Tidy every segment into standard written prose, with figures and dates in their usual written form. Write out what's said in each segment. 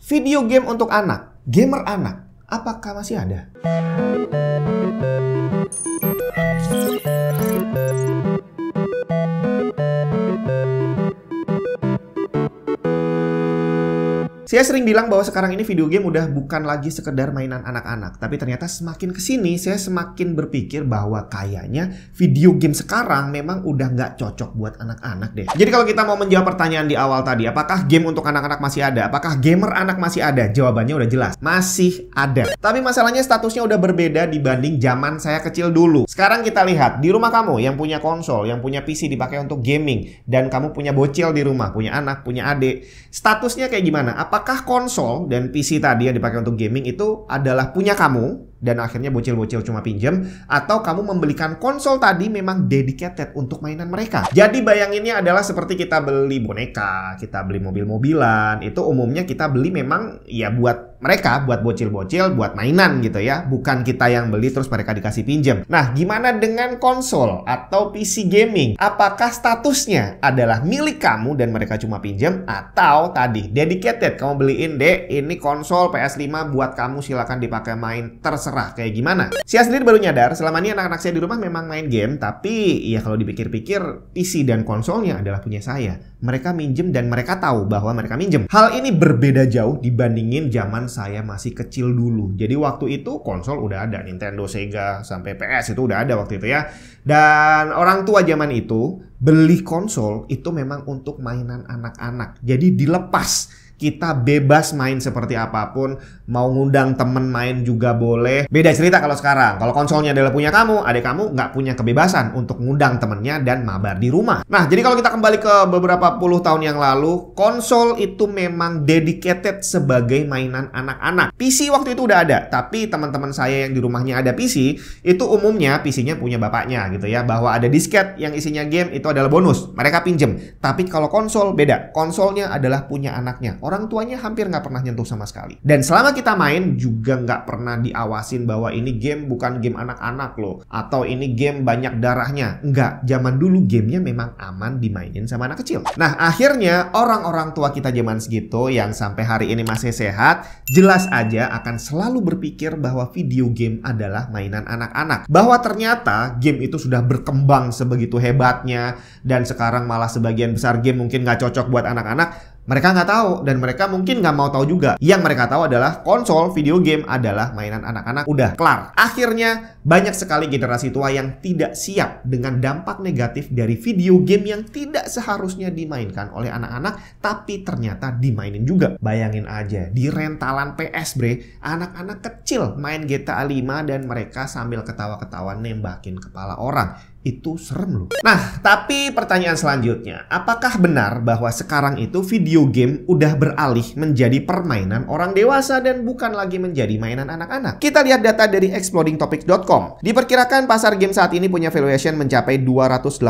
Video game untuk anak, gamer anak, apakah masih ada? Saya sering bilang bahwa sekarang ini video game udah bukan lagi sekedar mainan anak-anak. Tapi ternyata semakin kesini saya semakin berpikir bahwa kayaknya video game sekarang memang udah nggak cocok buat anak-anak deh. Jadi kalau kita mau menjawab pertanyaan di awal tadi, apakah game untuk anak-anak masih ada? Apakah gamer anak masih ada? Jawabannya udah jelas, masih ada. Tapi masalahnya statusnya udah berbeda dibanding zaman saya kecil dulu. Sekarang kita lihat, di rumah kamu yang punya konsol, yang punya PC dipakai untuk gaming, dan kamu punya bocil di rumah, punya anak, punya adik, statusnya kayak gimana? Apakah konsol dan PC tadi yang dipakai untuk gaming itu adalah punya kamu dan akhirnya bocil-bocil cuma pinjam, atau kamu membelikan konsol tadi memang dedicated untuk mainan mereka? Jadi bayanginnya adalah seperti kita beli boneka, kita beli mobil-mobilan, itu umumnya kita beli memang ya buat mereka, buat bocil-bocil, buat mainan gitu ya, bukan kita yang beli terus mereka dikasih pinjam. Nah, gimana dengan konsol atau PC gaming? Apakah statusnya adalah milik kamu dan mereka cuma pinjam, atau tadi dedicated, kamu beliin deh ini konsol PS5 buat kamu, silakan dipakai main, terserah kayak gimana? Saya sendiri baru nyadar selama ini anak-anak saya di rumah memang main game, tapi ya kalau dipikir-pikir PC dan konsolnya adalah punya saya. Mereka minjem dan mereka tahu bahwa mereka minjem. Hal ini berbeda jauh dibandingin zaman saya masih kecil dulu. Jadi waktu itu konsol udah ada, Nintendo, Sega, sampai PS itu udah ada waktu itu ya. Dan orang tua zaman itu beli konsol itu memang untuk mainan anak-anak. Jadi dilepas. Kita bebas main seperti apapun, mau ngundang temen main juga boleh. Beda cerita kalau sekarang. Kalau konsolnya adalah punya kamu, adik kamu nggak punya kebebasan untuk ngundang temennya dan mabar di rumah. Nah, jadi kalau kita kembali ke beberapa puluh tahun yang lalu, konsol itu memang dedicated sebagai mainan anak-anak. PC waktu itu udah ada, tapi teman-teman saya yang di rumahnya ada PC, itu umumnya PC-nya punya bapaknya gitu ya, bahwa ada disket yang isinya game itu adalah bonus. Mereka pinjem. Tapi kalau konsol beda. Konsolnya adalah punya anaknya. Orang tuanya hampir nggak pernah nyentuh sama sekali. Dan selama kita main juga nggak pernah diawasin bahwa ini game bukan game anak-anak loh, atau ini game banyak darahnya. Nggak, zaman dulu gamenya memang aman dimainin sama anak kecil. Nah, akhirnya orang-orang tua kita zaman segitu yang sampai hari ini masih sehat, jelas aja akan selalu berpikir bahwa video game adalah mainan anak-anak. Bahwa ternyata game itu sudah berkembang sebegitu hebatnya, dan sekarang malah sebagian besar game mungkin nggak cocok buat anak-anak. Mereka nggak tahu, dan mereka mungkin nggak mau tahu juga. Yang mereka tahu adalah konsol, video game adalah mainan anak-anak. Udah, kelar. Akhirnya, banyak sekali generasi tua yang tidak siap dengan dampak negatif dari video game yang tidak seharusnya dimainkan oleh anak-anak, tapi ternyata dimainin juga. Bayangin aja, di rentalan PS bre, anak-anak kecil main GTA 5 dan mereka sambil ketawa-ketawa nembakin kepala orang. Itu serem loh. Nah, tapi pertanyaan selanjutnya, apakah benar bahwa sekarang itu video game udah beralih menjadi permainan orang dewasa dan bukan lagi menjadi mainan anak-anak? Kita lihat data dari explodingtopics.com. Diperkirakan pasar game saat ini punya valuation mencapai 282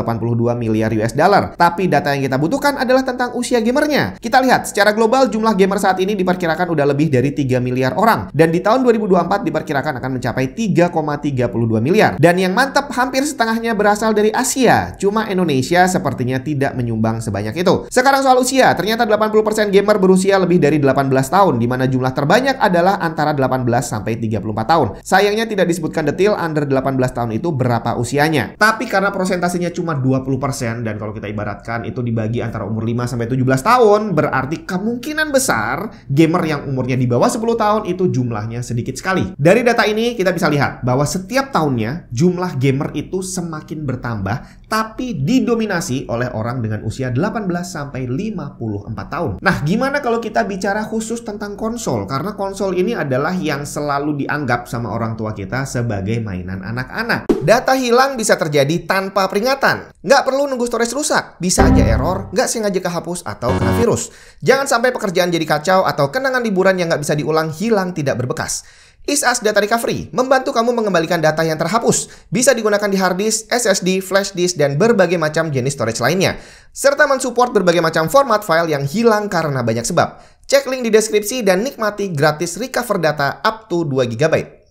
miliar US dollar. Tapi data yang kita butuhkan adalah tentang usia gamernya. Kita lihat, secara global jumlah gamer saat ini diperkirakan udah lebih dari 3 miliar orang. Dan di tahun 2024 diperkirakan akan mencapai 3,32 miliar. Dan yang mantap, hampir setengahnya berasal dari Asia. Cuma Indonesia sepertinya tidak menyumbang sebanyak itu. Sekarang soal usia, ternyata 80% gamer berusia lebih dari 18 tahun, di mana jumlah terbanyak adalah antara 18 sampai 34 tahun. Sayangnya tidak disebutkan detail under 18 tahun itu berapa usianya. Tapi karena persentasenya cuma 20%, dan kalau kita ibaratkan itu dibagi antara umur 5 sampai 17 tahun, berarti kemungkinan besar gamer yang umurnya di bawah 10 tahun itu jumlahnya sedikit sekali. Dari data ini kita bisa lihat bahwa setiap tahunnya jumlah gamer itu semakin bertambah, tapi didominasi oleh orang dengan usia 18 sampai 54 tahun. Nah, gimana kalau kita bicara khusus tentang konsol? Karena konsol ini adalah yang selalu dianggap sama orang tua kita sebagai mainan anak-anak. Data hilang bisa terjadi tanpa peringatan. Nggak perlu nunggu storage rusak. Bisa aja error, nggak sengaja kehapus atau kena virus. Jangan sampai pekerjaan jadi kacau atau kenangan liburan yang nggak bisa diulang hilang tidak berbekas. ISAS Data Recovery membantu kamu mengembalikan data yang terhapus. Bisa digunakan di hard disk, SSD, flash disk, dan berbagai macam jenis storage lainnya. Serta mensupport berbagai macam format file yang hilang karena banyak sebab. Cek link di deskripsi dan nikmati gratis recover data up to 2 GB.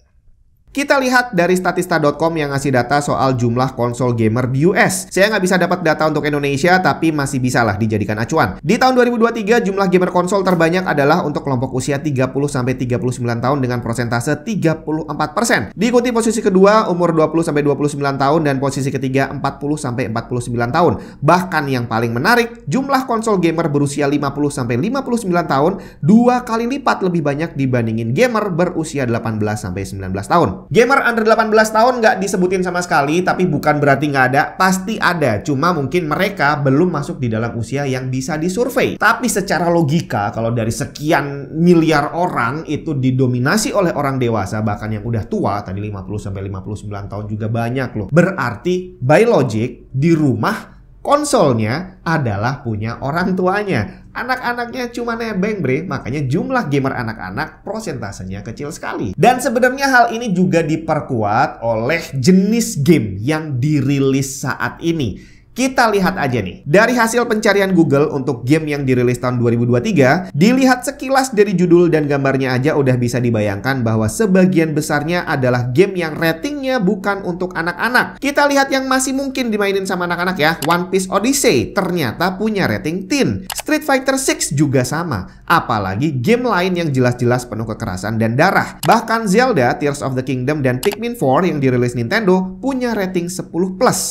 Kita lihat dari statista.com yang ngasih data soal jumlah konsol gamer di US. Saya nggak bisa dapat data untuk Indonesia, tapi masih bisa lah dijadikan acuan. Di tahun 2023, jumlah gamer konsol terbanyak adalah untuk kelompok usia 30-39 tahun dengan persentase 34%. Diikuti posisi kedua, umur 20-29 tahun, dan posisi ketiga 40-49 tahun. Bahkan yang paling menarik, jumlah konsol gamer berusia 50-59 tahun 2 kali lipat lebih banyak dibandingin gamer berusia 18-19 tahun. Gamer under 18 tahun nggak disebutin sama sekali, tapi bukan berarti nggak ada, pasti ada. Cuma mungkin mereka belum masuk di dalam usia yang bisa disurvei. Tapi secara logika, kalau dari sekian miliar orang itu didominasi oleh orang dewasa, bahkan yang udah tua, tadi 50-59 tahun juga banyak loh. Berarti, by logic, di rumah konsolnya adalah punya orang tuanya. Anak-anaknya cuma nebeng bre, makanya jumlah gamer anak-anak prosentasenya kecil sekali. Dan sebenarnya hal ini juga diperkuat oleh jenis game yang dirilis saat ini. Kita lihat aja nih, dari hasil pencarian Google untuk game yang dirilis tahun 2023, dilihat sekilas dari judul dan gambarnya aja udah bisa dibayangkan bahwa sebagian besarnya adalah game yang ratingnya bukan untuk anak-anak. Kita lihat yang masih mungkin dimainin sama anak-anak ya. One Piece Odyssey ternyata punya rating teen. Street Fighter 6 juga sama. Apalagi game lain yang jelas-jelas penuh kekerasan dan darah. Bahkan Zelda, Tears of the Kingdom, dan Pikmin 4 yang dirilis Nintendo punya rating 10+.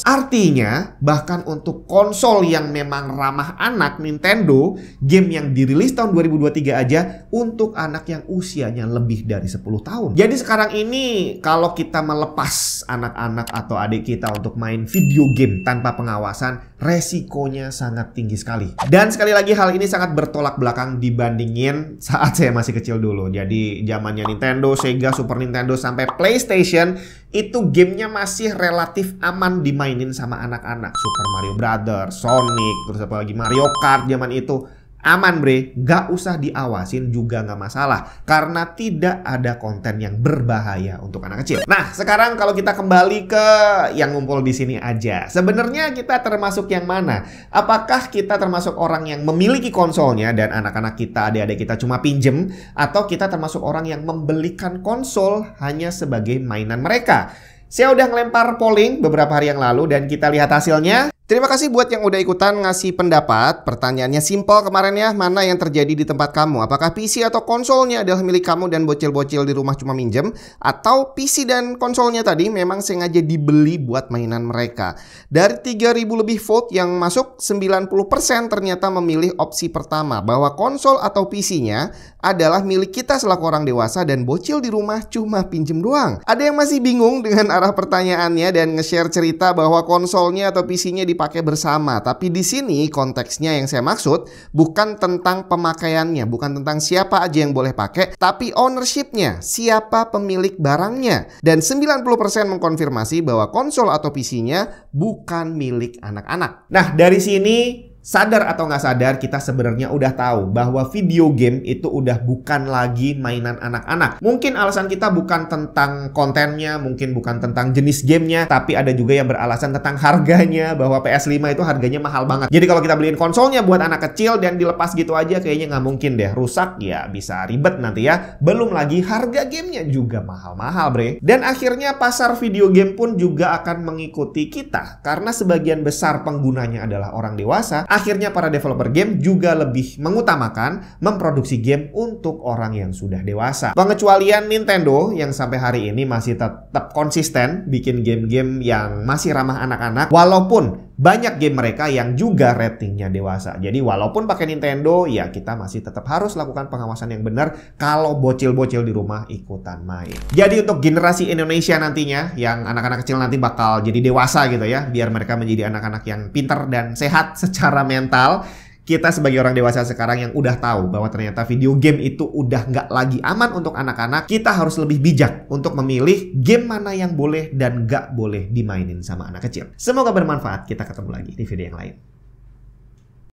Artinya, bahkan untuk konsol yang memang ramah anak Nintendo, game yang dirilis tahun 2023 aja untuk anak yang usianya lebih dari 10 tahun. Jadi sekarang ini kalau kita melepas anak-anak atau adik kita untuk main video game tanpa pengawasan, resikonya sangat tinggi sekali. Dan sekali lagi hal ini sangat bertolak belakang dibandingin saat saya masih kecil dulu. Jadi zamannya Nintendo, Sega, Super Nintendo, sampai PlayStation, itu gamenya masih relatif aman dimainin sama anak-anak. Super Mario Brothers, Sonic, terus apa lagi Mario Kart zaman itu aman bre, gak usah diawasin juga gak masalah karena tidak ada konten yang berbahaya untuk anak kecil. Nah, sekarang kalau kita kembali ke yang ngumpul di sini aja, sebenarnya kita termasuk yang mana? Apakah kita termasuk orang yang memiliki konsolnya dan anak-anak kita, adik-adik kita cuma pinjem, atau kita termasuk orang yang membelikan konsol hanya sebagai mainan mereka? Saya udah ngelempar polling beberapa hari yang lalu dan kita lihat hasilnya. Terima kasih buat yang udah ikutan ngasih pendapat. Pertanyaannya simpel kemarin ya, mana yang terjadi di tempat kamu? Apakah PC atau konsolnya adalah milik kamu dan bocil-bocil di rumah cuma minjem? Atau PC dan konsolnya tadi memang sengaja dibeli buat mainan mereka? Dari 3.000 lebih vote yang masuk, 90% ternyata memilih opsi pertama, bahwa konsol atau PC-nya adalah milik kita selaku orang dewasa dan bocil di rumah cuma pinjem doang. Ada yang masih bingung dengan arah pertanyaannya dan nge-share cerita bahwa konsolnya atau PC-nya dipakai bersama. Tapi di sini konteksnya yang saya maksud bukan tentang pemakaiannya, bukan tentang siapa aja yang boleh pakai, tapi ownership-nya, siapa pemilik barangnya. Dan 90% mengkonfirmasi bahwa konsol atau PC-nya bukan milik anak-anak. Nah, dari sini sadar atau nggak sadar, kita sebenarnya udah tahu bahwa video game itu udah bukan lagi mainan anak-anak. Mungkin alasan kita bukan tentang kontennya, mungkin bukan tentang jenis gamenya, tapi ada juga yang beralasan tentang harganya, bahwa PS5 itu harganya mahal banget. Jadi kalau kita beliin konsolnya buat anak kecil dan dilepas gitu aja, kayaknya nggak mungkin deh. Rusak ya bisa ribet nanti ya. Belum lagi harga gamenya juga mahal-mahal bre. Dan akhirnya pasar video game pun juga akan mengikuti kita. Karena sebagian besar penggunanya adalah orang dewasa, akhirnya para developer game juga lebih mengutamakan memproduksi game untuk orang yang sudah dewasa. Pengecualian Nintendo yang sampai hari ini masih tetap konsisten bikin game-game yang masih ramah anak-anak, walaupun banyak game mereka yang juga ratingnya dewasa. Jadi walaupun pakai Nintendo, ya kita masih tetap harus lakukan pengawasan yang benar kalau bocil-bocil di rumah ikutan main. Jadi untuk generasi Indonesia nantinya, yang anak-anak kecil nanti bakal jadi dewasa gitu ya, biar mereka menjadi anak-anak yang pintar dan sehat secara mental, kita sebagai orang dewasa sekarang yang udah tahu bahwa ternyata video game itu udah nggak lagi aman untuk anak-anak, kita harus lebih bijak untuk memilih game mana yang boleh dan nggak boleh dimainin sama anak kecil. Semoga bermanfaat. Kita ketemu lagi di video yang lain.